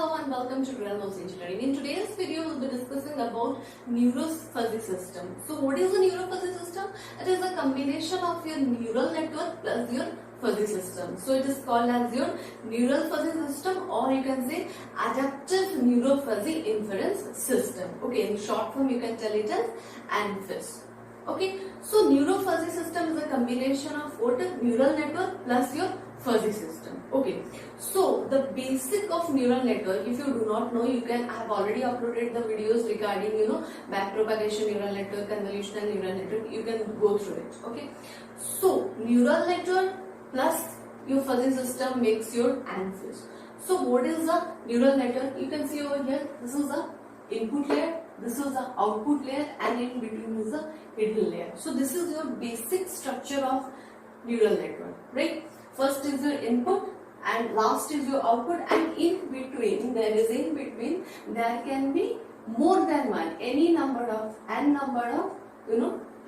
Hello and welcome to Real Mouse Engineering. In today's video, we'll be discussing about neurofuzzy system. So what is a neurofuzzy system? It is a combination of your neural network plus your fuzzy system. So it is called as your neural fuzzy system, or you can say adaptive neurofuzzy inference system. Okay, in short form you can tell it as ANFIS. Okay, so neurofuzzy system is a combination of what? Neural network plus your fuzzy system. Okay, so the basic of neural network, if you do not know, I have already uploaded the videos regarding backpropagation neural network, convolutional neural network. You can go through it. Okay, so neural network plus your fuzzy system makes your ANFIS. So what is the neural network? You can see over here, this is the input layer, this is the output layer, and in between is the hidden layer. So this is your basic structure of neural network, right? First is your input and last is your output, and in between there can be more than one, n number of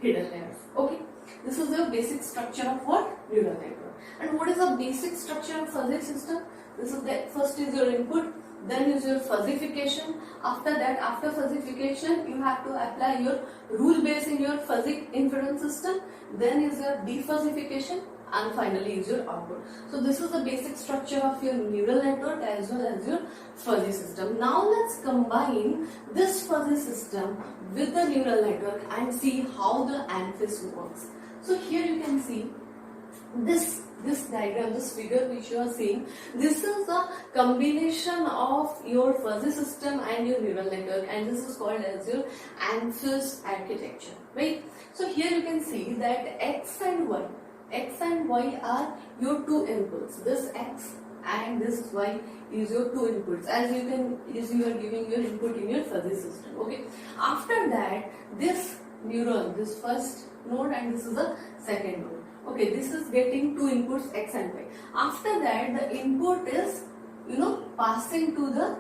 hidden layers. Okay, this is the basic structure of what? Neural network. And what is the basic structure of fuzzy system? This is the first is your input, then is your fuzzification. After that, after fuzzification, you have to apply your rule base in your fuzzy inference system. Then is your defuzzification, and finally is your output. So this is the basic structure of your neural network as well as your fuzzy system. Now let's combine this fuzzy system with the neural network and see how the ANFIS works. So here you can see this diagram, this figure which you are seeing. This is a combination of your fuzzy system and your neural network, and this is called as your ANFIS architecture, right? So here you can see that X and Y are your two inputs. This X and this Y is your two inputs, as you are giving your input in your fuzzy system. Okay. After that, this neuron, this first node, and this is the second node. Okay, this is getting two inputs X and Y. After that, the input is passing to the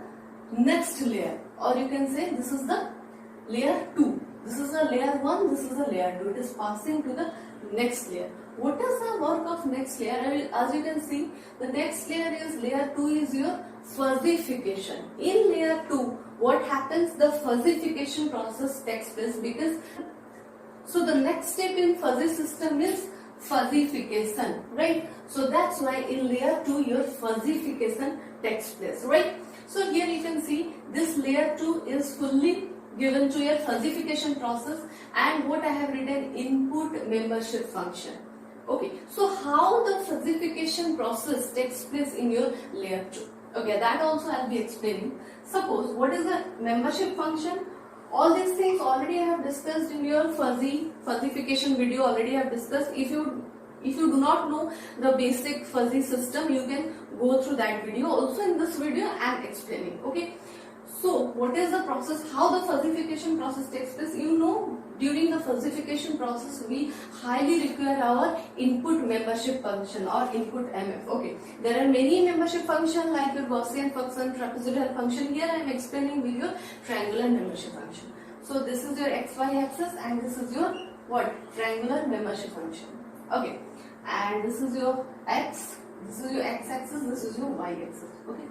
next layer, or you can say this is the layer 2. This is a layer 1, this is a layer 2. It is passing to the next layer. What is the work of next layer? As you can see, the next layer is layer 2 is your fuzzification. In layer 2, what happens? The fuzzification process takes place, because so the next step in fuzzy system is fuzzification, right? So that's why in layer 2 your fuzzification takes place, right? So here you can see this layer 2 is fully given to your fuzzification process, and what I have written, input membership function. Okay, so how the fuzzification process takes place in your layer 2? Okay, that also I'll be explaining. Suppose, what is the membership function? All these things already I have discussed in your fuzzification video. Already I have discussed. If you do not know the basic fuzzy system, you can go through that video. Also in this video I am explaining. Okay. So what is the process? How the fuzzification process takes place? During the fuzzification process, we highly require our input membership function or input MF. Okay, there are many membership functions like your Gaussian function, trapezoidal function. Here I am explaining with your triangular membership function. So this is your XY axis, and this is your what? Triangular membership function. Okay, and this is your X. This is your X axis. This is your Y axis. Okay.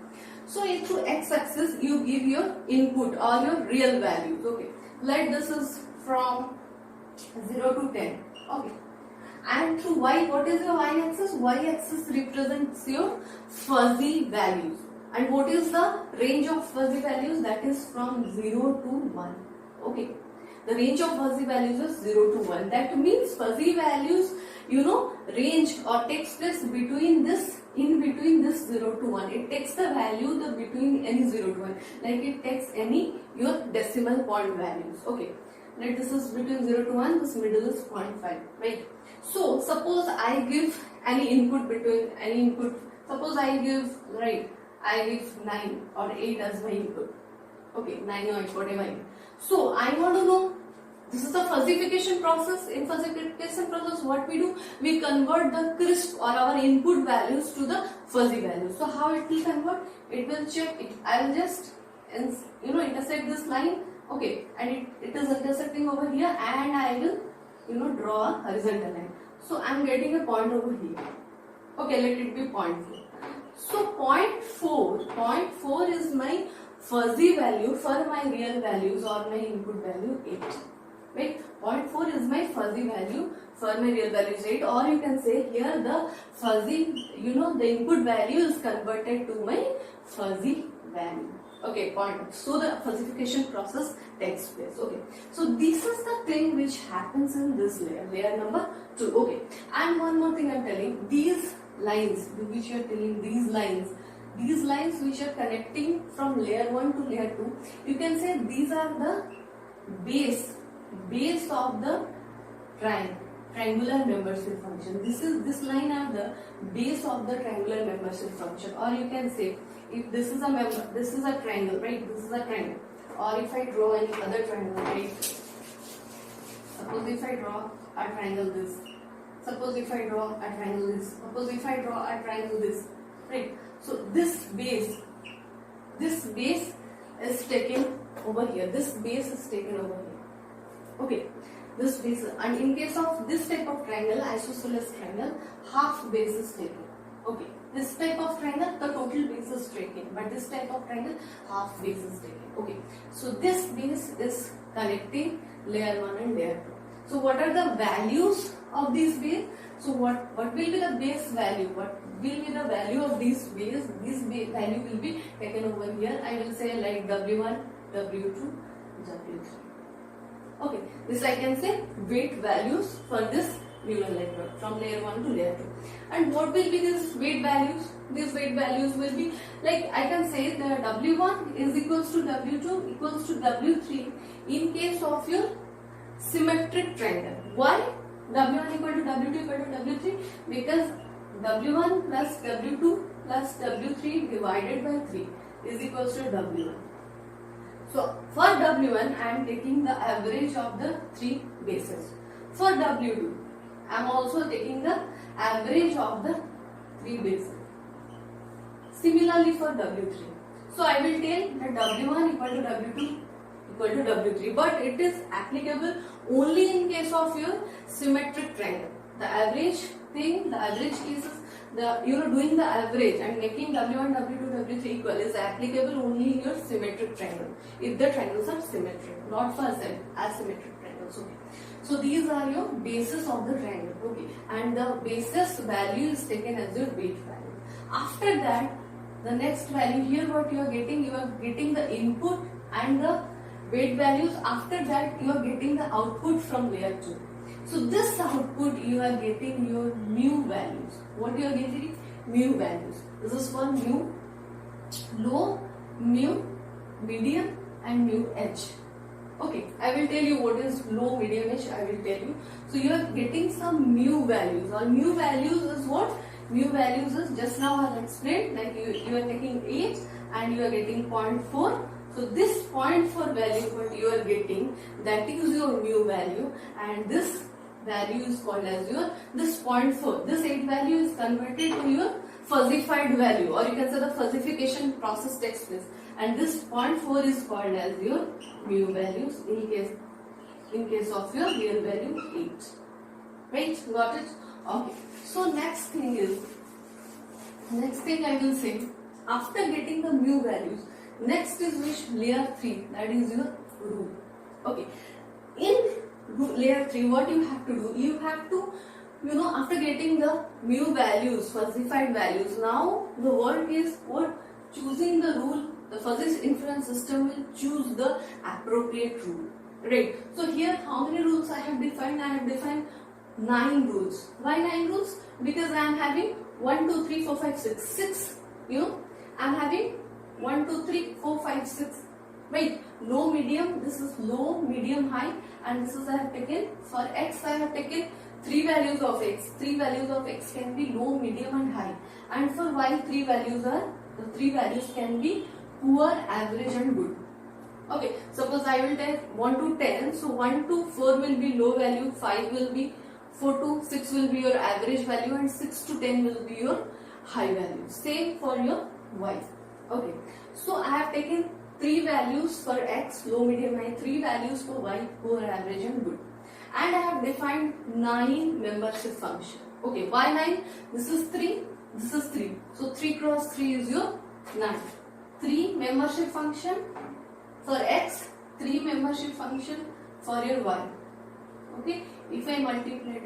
So through X axis you give your input or your real values. Okay, let this is from 0 to 10. Okay, and through Y, what is your Y axis? Y axis represents your fuzzy values. And what is the range of fuzzy values? That is from 0 to 1. Okay, the range of fuzzy values is 0 to 1. That means fuzzy values range or takes place between this, in between this 0 to 1. It takes the value between any 0 to 1, like it takes any your decimal point values. Okay, like this is between 0 to 1, this middle is 0.5, right? So suppose I give any input suppose I give 9 or 8 as my input. Okay, 9 or 8, whatever. So I want to know, this is the fuzzification process. In fuzzification process, what we do? We convert the crisp or our input values to the fuzzy values. So how it will convert? It will check it. I will just intersect this line. Okay, and it is intersecting over here, and I will draw a horizontal line. So I am getting a point over here. Okay, let it be 0.4. So point 4 is my fuzzy value for my real values or my input value 8. Right? Point 4 is my fuzzy value for my real values 8, or you can say here the fuzzy, the input value is converted to my fuzzy value. Okay, point. So the fuzzification process takes place. Okay, so this is the thing which happens in this layer number 2. Okay, and one more thing I'm telling, these lines which you are telling, these lines which are connecting from layer 1 to layer 2, you can say these are the base of the triangular membership function. This line are the base of the triangular membership function, or you can say if this is a triangle, right? This is a triangle, or if I draw any other triangle, right? Suppose if I draw a triangle this. Suppose if I draw a triangle this. Suppose if I draw a triangle this, right? So this base is taken over here. This base is taken over here. Okay, this base, and in case of this type of triangle, isosceles triangle, half base is taken. Okay, this type of triangle, the total base is taken, but this type of triangle, half base is taken. Okay, so this base is connecting layer 1 and layer 2. So what are the values of these base? So what will be the base value? What will be the value of these base? This value will be taken over here. I will say like W1, W2, W3. Okay, this I can say weight values for this neural network from layer 1 to layer 2. And what will be these weight values? These weight values will be like, I can say the W1 is equals to W2 equals to W3 in case of your symmetric triangle. Why? W1 equal to W2 equal to W3? Because W1 plus W2 plus W3 divided by 3 is equals to W1. So for W1 I am taking the average of the 3 bases. For W2 I am also taking the average of the 3 bases. Similarly for W3. So I will take the W1 equal to W2 equal to W3, but it is applicable only in case of your symmetric triangle. The average thing, the average cases, doing the average and making W1, W2, W3 equal is applicable only in your symmetric triangle. If the triangles are symmetric, not for asymmetric triangles. Okay. So these are your bases of the triangle. Okay, and the basis value is taken as your weight value. After that, the next value here, what you are getting the input and the weight values. After that, you are getting the output from layer 2. So this output you are getting your mu values. What you are getting? Mu values. This is for mu, low, mu, medium and mu h. Okay, I will tell you what is low, medium, h. I will tell you. So you are getting some mu values. Or mu values is what? Mu values is, just now I have explained, like you are taking 8 and you are getting 0.4. So this 0.4 value what you are getting, that is your mu value, and this value is called as your, this 0.4, this 8 value is converted to your fuzzified value, or you can say the fuzzification process takes place, and this 0.4 is called as your mu values in case of your real value 8. Right? Got it? Okay. So next thing I will say, after getting the mu values, next is which? Layer 3, that is your rule. Okay. In layer 3, what you have to do? You have to, after getting the mu values, fuzzified values, now the work is what? Choosing the rule. The fuzzy inference system will choose the appropriate rule. Right. So here, how many rules I have defined? I have defined 9 rules. Why 9 rules? Because I am having 1, 2, 3, 4, 5, 6. 6. I am having 1, 2, 3, 4, 5, 6. Right? Low, medium. This is low, medium, high. And this is I have taken, for x I have taken 3 values of x. 3 values of x can be low, medium and high. And for y, 3 values can be poor, average and good. Okay, suppose I will take 1 to 10. So 1 to 4 will be low value, 5 will be, 4 to 6 will be your average value, and 6 to 10 will be your high value. Same for your y. Okay, so I have taken 3 values for x, low, medium, high, 3 values for y, poor, average and good. And I have defined 9 membership function. Okay, why 9? This is 3, this is 3. So 3 cross 3 is your 9. 3 membership function for x, 3 membership function for your y. Okay, if I multiply,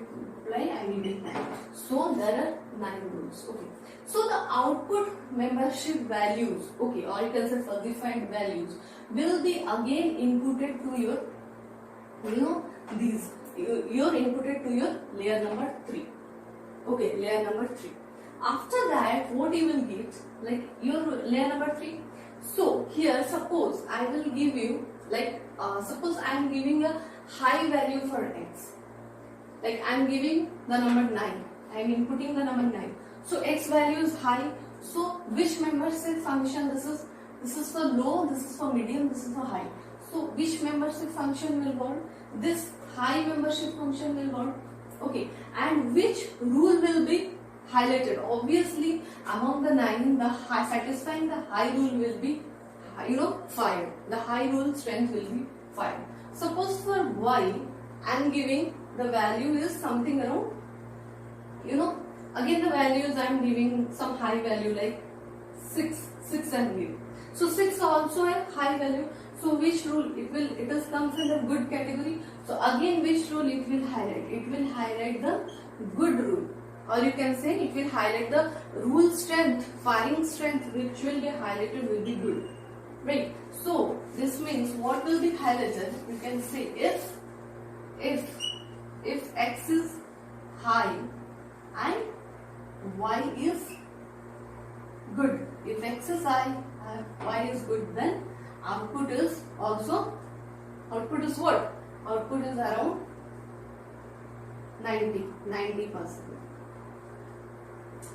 I will get 9. So there are 9 rules. Okay, so the output membership values, okay, or you can say falsified values, will be again inputted to your, you're inputted to your layer number 3. Okay, layer number 3. After that, what you will get, like your layer number 3. So here, suppose I will give you, like, suppose I am giving a high value for x. Like I am giving the number 9. I am inputting the number 9. So x value is high. So which membership function this is? This is for low, this is for medium, this is for high. So which membership function will want? This high membership function will want. Okay, and which rule will be highlighted? Obviously, among the 9, the satisfying the high rule will be, 5. The high rule strength will be 5. Suppose for y, I am giving the value is something around, again the values I am giving some high value like 6 and 8. So 6 also a high value. So which rule it is comes in the good category. So again which rule it will highlight? It will highlight the good rule, or you can say it will highlight the rule strength, firing strength, which will be highlighted will be good, right? So this means what will be highlighted? You can say if x is high and y is good. If x is high and y is good, then output is what? Output is around 90%.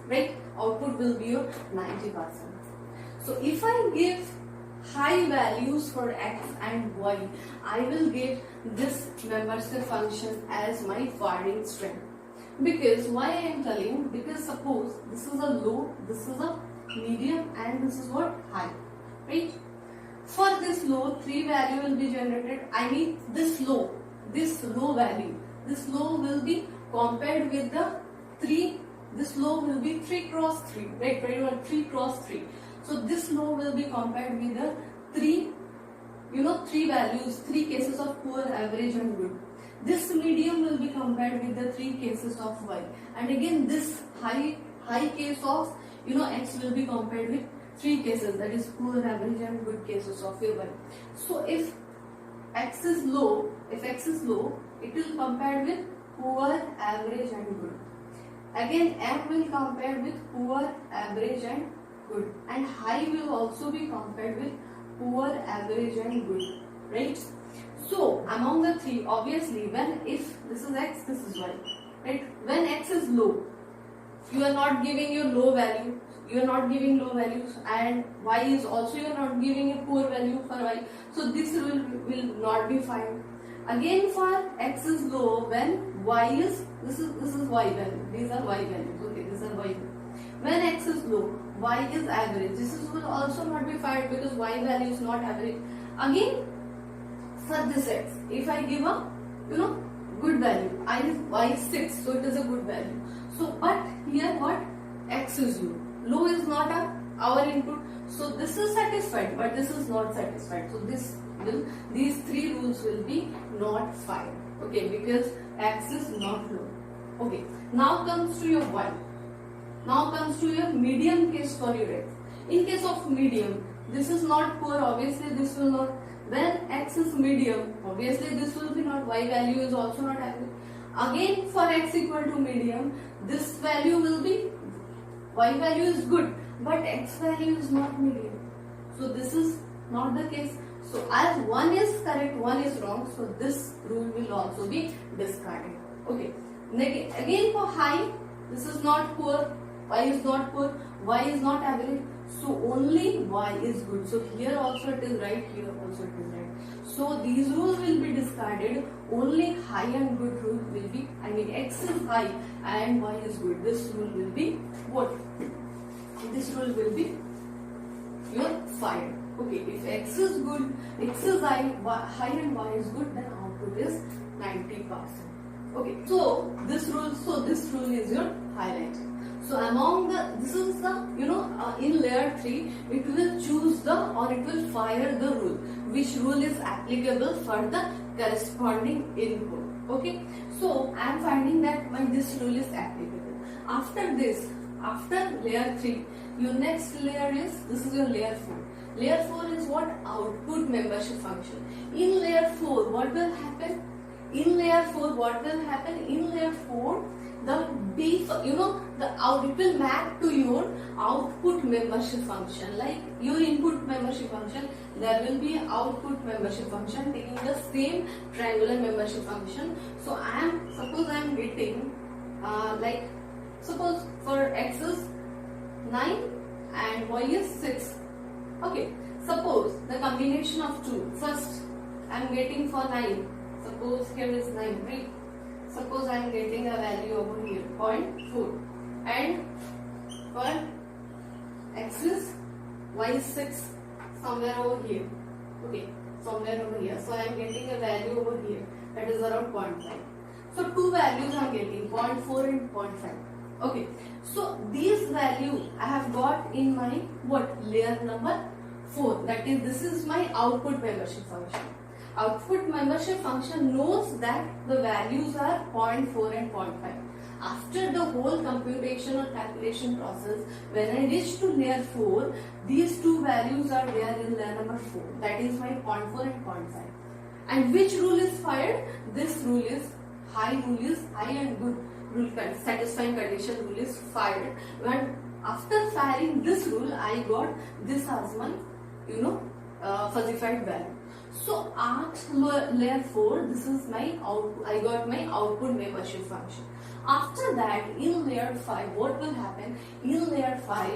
Right? Output will be your 90%. So if I give high values for x and y, I will get this membership function as my firing strength. Because why I am telling? Because suppose this is a low, this is a medium, and this is what? High. Right? For this low, 3 value will be generated. I mean this low value. This low will be compared with the 3. This low will be 3 cross 3. Right? 3 cross 3. So this low will be compared with the 3 values, 3 cases of poor, average and good. This medium will be compared with the 3 cases of y. And again this high case of x will be compared with 3 cases, that is poor, average and good cases of your y. So if x is low, it will compare with poor, average and good. Again m will compare with poor, average and good, and high will also be compared with poor, average and good, right? So among the 3, obviously if this is x, this is y, right? When x is low, you are not giving your low value, you are not giving low values, and y is also you are not giving a poor value for y. So this will not be fine. Again for x is low, when y is this is y value, these are y values. Okay, these are y values. When x is low, y is average. This will also not be fine because y value is not average. Again, for this x, if I give a good value, y is 6, so it is a good value. So, but here what? X is low. Low is not our input. So this is satisfied, but this is not satisfied. So these 3 rules will be not fine. Okay, because x is not low. Okay, now comes to your y. Now comes to your medium case for your x. In case of medium, this is not poor, obviously this will not. When x is medium, obviously this will be not, y value is also not average. Again for x equal to medium, this value will be, y value is good, but x value is not medium. So this is not the case. So as one is correct, one is wrong, so this rule will also be discarded. Okay. Again for high, this is not poor, y is not poor, y is not average. So only y is good. So here also it is right, here also it is right. So these rules will be discarded. Only high and good rule will be, x is high and y is good. This rule will be what? This rule will be your fire. Okay, if x is good, x is high and y is good, then output is 90%. Okay, so this rule is your highlight. So among this is the, in layer 3, it will choose or it will fire the rule, which rule is applicable for the corresponding input. Okay, so I am finding that this rule is applicable. After this, after layer 3, your next layer is, this is your layer 4. Layer 4 is what? Output membership function. In layer 4, what will happen? In layer 4, what will happen? In layer 4, the it will map to your output membership function. Like your input membership function, there will be output membership function taking the same triangular membership function. So suppose I am getting suppose for x is 9 and y is 6. Okay, suppose the combination of two. First, I am getting for 9. Suppose here is 9, right? Suppose I am getting a value over here, 0.4. And for x is, y is 6, somewhere over here. Okay, somewhere over here. So I am getting a value over here, that is around 0.5. So two values I am getting, 0.4 and 0.5. Okay, so these values I have got in my layer number 4. That is, this is my output membership function. Output membership function knows that the values are 0.4 and 0.5. After the whole computation or calculation process, when I reach to layer 4, these two values are there in layer number 4. That is my 0.4 and 0.5. And which rule is fired? This rule is high and good rule, satisfying condition rule is fired. When after firing this rule, I got this as my fuzzified value. So at layer 4, this is my I got my output membership function. After that, in layer 5, what will happen? In layer 5,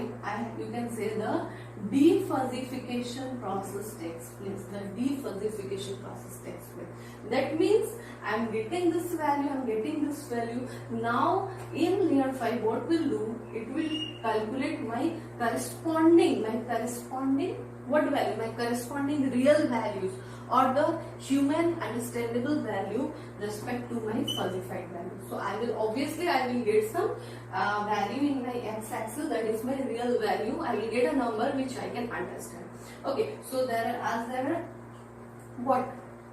you can say the defuzzification process takes place. The defuzzification process takes place. That means I am getting this value, I am getting this value. Now in layer 5, what will do? It will calculate my corresponding what value? My corresponding real values or the human understandable value respect to my fuzzified value. So I will get some value in my x-axis, that is my real value. I will get a number which I can understand. Okay, so there are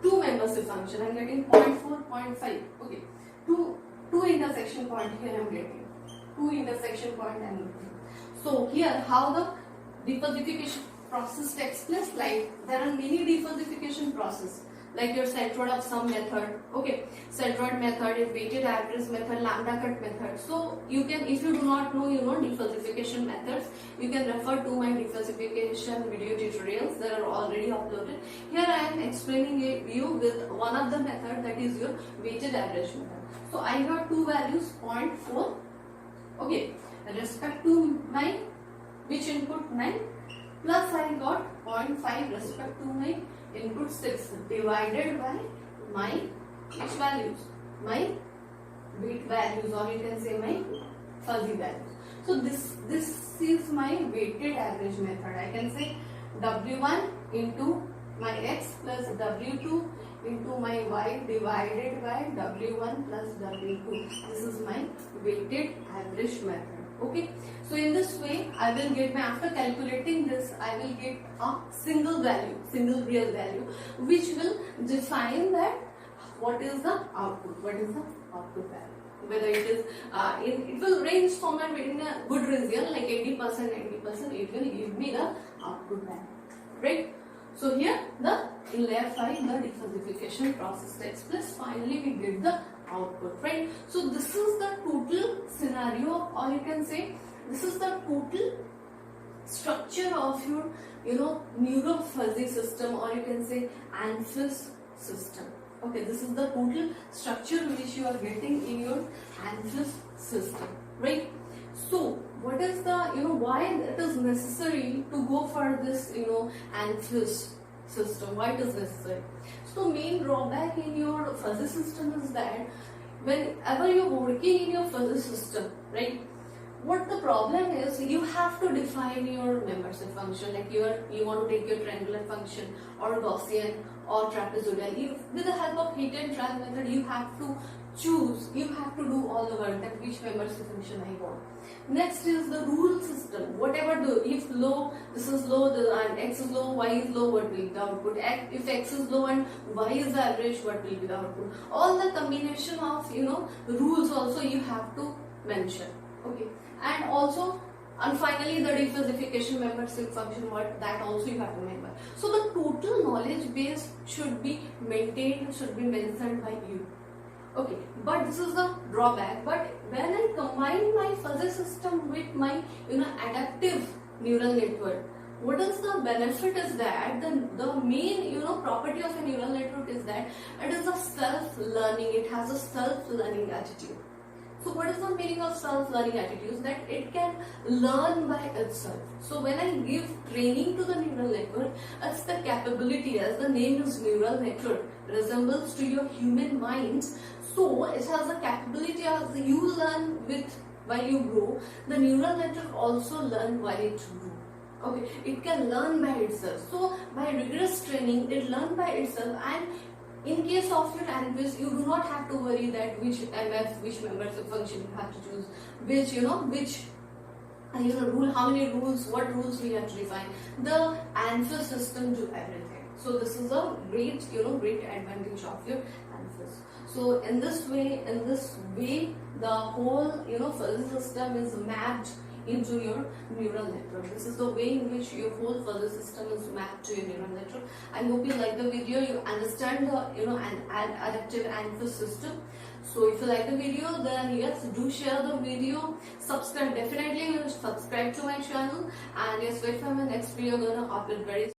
two membership function. I am getting 0.4, 0.5. Okay, two intersection point here I am getting. Two intersection point I am getting. So here how the defuzzification process takes place, like there are many defuzzification process, like your centroid of sum method. Okay, centroid method is weighted average method, lambda cut method. So you can, if you do not know defuzzification methods, you can refer to my defuzzification video tutorials that are already uploaded. Here I am explaining you with one of the method, that is your weighted average method. So I got two values, 0.4. Okay, respect to my which input 9, plus I got 0.5 respect to my input 6 divided by my which values? My weight values, or you can say my fuzzy values. So this is my weighted average method. I can say W1 into my x plus W2 into my y divided by W1 plus W2. This is my weighted average method. Okay, so in this way I will get after calculating this, I will get a single real value, which will define that what is the output value, whether it is it will range somewhere within a good region like 80%, 90%. It will give me the output value, right? So here in layer 5 the defuzzification process takes place. Finally we get the output, right? So this is the total scenario, or you can say this is the total structure of your neuro-fuzzy system, or you can say ANFIS system. Okay, this is the total structure which you are getting in your ANFIS system, right? So what is the why it is necessary to go for this ANFIS system? Why it is necessary? So main drawback in your fuzzy system is that whenever you're working in your fuzzy system, right, what the problem is, you have to define your membership function, like you want to take your triangular function or Gaussian or trapezoidal. With the help of hit and track method, you have to choose, you have to do all the work that which member function I want. Next is the rule system. Whatever if low, this is low, and x is low, y is low, what will be the output? If x is low and y is average, what will be the output? All the combination of rules also you have to mention. Okay, and also. And finally, the defuzzification membership function, what that also you have to remember. So the total knowledge base should be maintained, should be mentioned by you. Okay, but this is the drawback. But when I combine my fuzzy system with my adaptive neural network, what is the benefit is that the main property of a neural network is that it is a self-learning. It has a self-learning attitude. So what is the meaning of self-learning attitudes? That it can learn by itself. So when I give training to the neural network, it's the capability, as the name is neural network, resembles to your human minds. So it has the capability as you learn with while you grow, the neural network also learn while it grows. Okay, it can learn by itself. So by rigorous training, it learns by itself, and in case of your ANFIS, you do not have to worry that which MF, which membership function you have to choose, which rule, how many rules, what rules we have to define. The ANFIS system do everything. So this is a great advantage of your ANFIS. So in this way, the whole fuzzy system is mapped into your neural network. This is the way in which your whole fuzzy system is mapped to your neural network. I hope you like the video, you understand the adaptive ANFIS system. So if you like the video, then yes, do share the video, subscribe, definitely subscribe to my channel, and yes, wait for my next video. I'm gonna upload very soon.